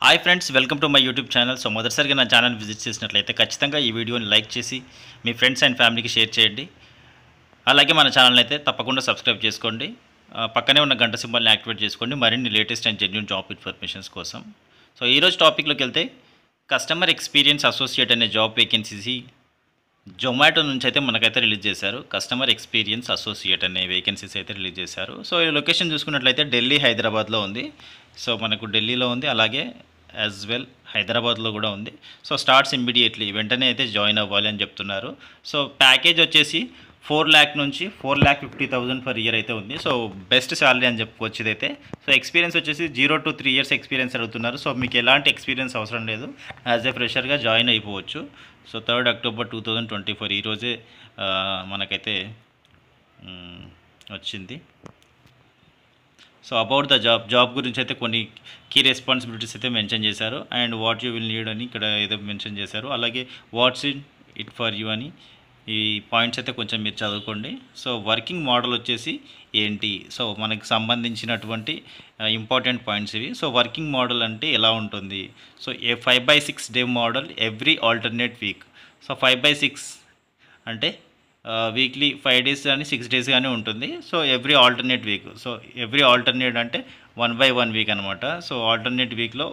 Hi friends, welcome to my YouTube channel. So మొదటిసారిగా నా channel visit చేసినట్లయితే ఖచ్చితంగా ఈ వీడియోని లైక్ చేసి మీ ఫ్రెండ్స్ అండ్ ఫ్యామిలీకి షేర్ చేయండి. అలాగే మన ఛానల్ అయితే తప్పకుండా సబ్స్క్రైబ్ చేసుకోండి. పక్కనే ఉన్న గంట సింబల్ని యాక్టివేట్ చేసుకోండి మరిన్ని latest and genuine job informations కోసం. సో ఈరోజు టాపిక్లోకి వెళ్తే కస్టమర్ ఎక్స్పీరియన్స్ అసోసియేట్ అనే జాబ్ వేకెన్సీ జొమాటో నుంచి అయితే మనకైతే రిలీజ్ చేశారు. కస్టమర్ ఎక్స్పీరియన్స్ అసోసియేట్ అనే వేకెన్సీస్ అయితే రిలీజ్ చేశారు. సో ఈ లొకేషన్ చూసుకున్నట్లయితే ఢిల్లీ, హైదరాబాద్లో ఉంది. సో మనకు ఢిల్లీలో ఉంది, అలాగే యాజ్ వెల్ హైదరాబాద్లో కూడా ఉంది. సో స్టార్ట్స్ ఇమ్మీడియట్లీ, వెంటనే అయితే జాయిన్ అవ్వాలి అని చెప్తున్నారు. సో ప్యాకేజ్ వచ్చేసి 4 lakh నుంచి 4,50,000 పర్ ఇయర్ అయితే ఉంది. సో బెస్ట్ శాలరీ అని చెప్పుకోవచ్చు ఇదైతే. సో ఎక్స్పీరియన్స్ వచ్చేసి 0 to 3 years ఎక్స్పీరియన్స్ అడుగుతున్నారు. సో మీకు ఎలాంటి ఎక్స్పీరియన్స్ అవసరం లేదు, యాజ్ ఏ ఫ్రెషర్గా జాయిన్ అయిపోవచ్చు. సో 3rd October 2024 ఈరోజే మనకైతే వచ్చింది. సో అబౌట్ ద జాబ్ గురించి అయితే కొన్ని కీ రెస్పాన్సిబిలిటీస్ అయితే మెన్షన్ చేశారు. And what you will need అని ఇక్కడ ఏదో మెన్షన్ చేశారు. అలాగే వాట్స్ ఇట్ ఫర్ యూ అని ఈ పాయింట్స్ అయితే కొంచెం మీరు చదువుకోండి. సో వర్కింగ్ మోడల్ వచ్చేసి ఏంటి, సో మనకు సంబంధించినటువంటి ఇంపార్టెంట్ పాయింట్స్ ఇవి. సో వర్కింగ్ మోడల్ అంటే ఎలా ఉంటుంది, so 5/6 day model every alternate week. So 5/6 అంటే వీక్లీ 5 days కానీ 6 days కానీ ఉంటుంది. So every alternate week, so every alternate అంటే 1/1 వీక్ అనమాట. సో ఆల్టర్నేట్ వీక్లో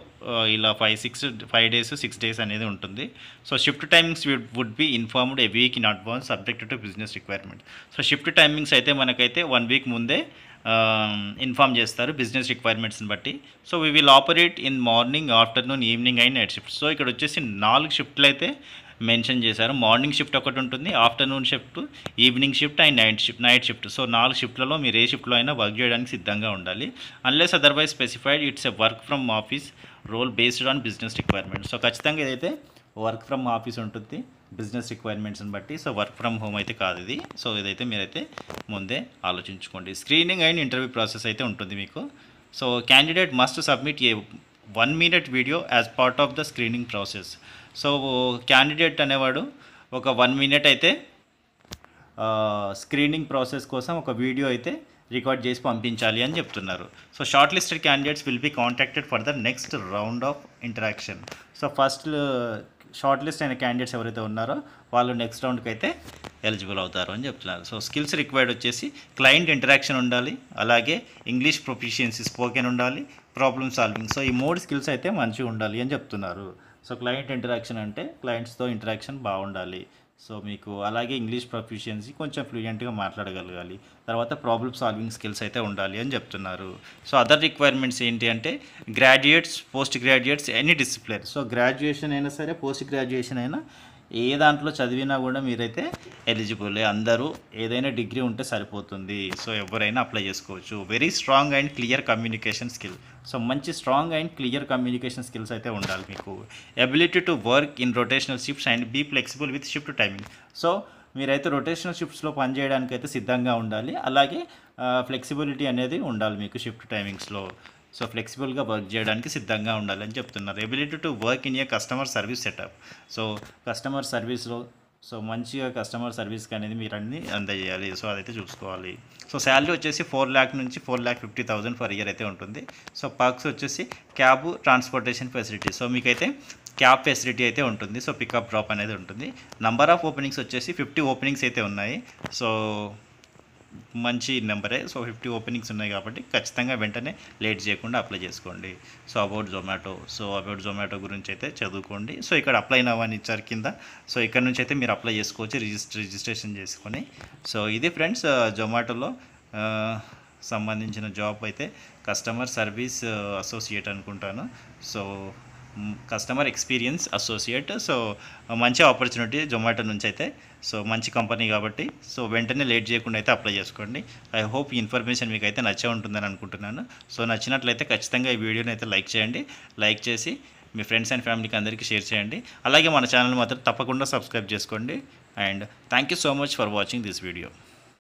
ఇలా 5 days 6 days అనేది ఉంటుంది. So shift timings would be informed a week in advance subject to business requirement. So shift timings అయితే మనకైతే 1 week ముందే ఇన్ఫామ్ చేస్తారు బిజినెస్ రిక్వైర్మెంట్స్ని బట్టి. So we will operate in morning, afternoon, evening and night shift. So ఇక్కడ వచ్చేసి 4 షిఫ్ట్లు అయితే మెన్షన్ చేశారు. మార్నింగ్ షిఫ్ట్ ఒకటి ఉంటుంది, afternoon shift, evening shift and night shift. So 4 షిఫ్ట్లలో మీరు ఏ షిఫ్ట్లో అయినా వర్క్ చేయడానికి సిద్ధంగా ఉండాలి. Unless otherwise specified it's a work from office role based on business requirements. So ఖచ్చితంగా ఇదైతే వర్క్ ఫ్రమ్ ఆఫీస్ ఉంటుంది బిజినెస్ రిక్వైర్మెంట్స్ని బట్టి. సో వర్క్ ఫ్రమ్ హోమ్ అయితే కాదు ఇది. సో ఇదైతే మీరైతే ముందే ఆలోచించుకోండి. స్క్రీనింగ్ అండ్ ఇంటర్వ్యూ ప్రాసెస్ అయితే ఉంటుంది మీకు. So candidate must submit A 1 minute video as part of the screening process. So candidate అనేవాడు ఒక 1 minute అయితే స్క్రీనింగ్ ప్రాసెస్ కోసం ఒక వీడియో అయితే రికార్డ్ చేసి పంపించాలి అని చెప్తున్నారు. So short listed candidates will be contacted for the next round of interaction. So first short list అయిన క్యాండిడేట్స్ ఎవరైతే ఉన్నారో వాళ్ళు నెక్స్ట్ రౌండ్కి అయితే ఎలిజిబుల్ అవుతారు అని చెప్తున్నారు. సో స్కిల్స్ రిక్వైర్డ్ వచ్చేసి క్లయింట్ ఇంటరాక్షన్ ఉండాలి, అలాగే ఇంగ్లీష్ ప్రొఫిషియన్సీ స్పోకెన్ ఉండాలి, ప్రాబ్లమ్ సాల్వింగ్. సో ఈ 3 skills అయితే మంచిగా ఉండాలి అని చెప్తున్నారు. సో క్లయింట్ ఇంటరాక్షన్ అంటే క్లయింట్స్తో ఇంటరాక్షన్ బాగుండాలి. సో మీకు అలాగే ఇంగ్లీష్ ప్రొఫిషియన్సీ కొంచెం ఫ్లూయెంట్గా మాట్లాడగలగాలి, తర్వాత ప్రాబ్లమ్ సాల్వింగ్ స్కిల్స్ అయితే ఉండాలి అని చెప్తున్నారు. సో అదర్ రిక్వైర్మెంట్స్ ఏంటి అంటే graduates, post graduates, any discipline. So graduation అయినా సరే, పోస్ట్ గ్రాడ్యుయేషన్ అయినా, ఏ దాంట్లో చదివినా కూడా మీరైతే ఎలిజిబులే. అందరూ ఏదైనా డిగ్రీ ఉంటే సరిపోతుంది. సో ఎవరైనా అప్లై చేసుకోవచ్చు. Very strong and clear communication skill. So మంచి strong and clear communication skills అయితే ఉండాలి మీకు. Ability to work in rotational shifts and be flexible with shift timing. So మీరైతే రొటేషనల్ షిఫ్ట్స్లో పనిచేయడానికి అయితే సిద్ధంగా ఉండాలి, అలాగే ఫ్లెక్సిబిలిటీ అనేది ఉండాలి మీకు షిఫ్ట్ టైమింగ్స్లో. సో ఫ్లెక్సిబుల్గా వర్క్ చేయడానికి సిద్ధంగా ఉండాలని చెప్తున్నారు. Ability to work in a customer service setup. So customer సర్వీస్లో సో మంచిగా కస్టమర్ సర్వీస్కి అనేది మీరు అన్ని అందజేయాలి. సో అదైతే చూసుకోవాలి. సో శాలరీ వచ్చేసి 4 lakh నుంచి 4,50,000 పర్ ఇయర్ అయితే ఉంటుంది. సో పర్క్స్ వచ్చేసి క్యాబ్, ట్రాన్స్పోర్టేషన్ ఫెసిలిటీ. సో మీకైతే క్యాబ్ ఫెసిలిటీ అయితే ఉంటుంది. సో పికప్ డ్రాప్ అనేది ఉంటుంది. నంబర్ ఆఫ్ ఓపెనింగ్స్ వచ్చేసి 50 ఓపెనింగ్స్ అయితే ఉన్నాయి. సో మంచి నెంబరే. సో 50 ఓపెనింగ్స్ ఉన్నాయి కాబట్టి ఖచ్చితంగా వెంటనే లేట్ చేయకుండా అప్లై చేసుకోండి. సో అబౌట్ జొమాటో గురించి అయితే చదువుకోండి. సో ఇక్కడ అప్లై నౌ అని ఇచ్చారు కింద. సో ఇక్కడ నుంచి అయితే మీరు అప్లై చేసుకోవచ్చు రిజిస్ట్రేషన్ చేసుకొని. సో ఇది ఫ్రెండ్స్ జొమాటోలో సంబంధించిన జాబ్ అయితే కస్టమర్ సర్వీస్ అసోసియేట్ అనుకుంటాను. So customer experience associate. So మంచి ఆపర్చునిటీ జొమాటో నుంచి అయితే. సో మంచి కంపెనీ కాబట్టి సో వెంటనే లేట్ చేయకుండా అయితే అప్లై చేసుకోండి. ఐ హోప్ ఈ ఇన్ఫర్మేషన్ మీకు అయితే నచ్చే ఉంటుందని అనుకుంటున్నాను. సో నచ్చినట్లయితే ఖచ్చితంగా ఈ వీడియోని అయితే లైక్ చేయండి. లైక్ చేసి మీ ఫ్రెండ్స్ అండ్ ఫ్యామిలీకి అందరికీ షేర్ చేయండి. అలాగే మన ఛానల్ మాత్రం తప్పకుండా సబ్స్క్రైబ్ చేసుకోండి. And thank you so much for watching this video.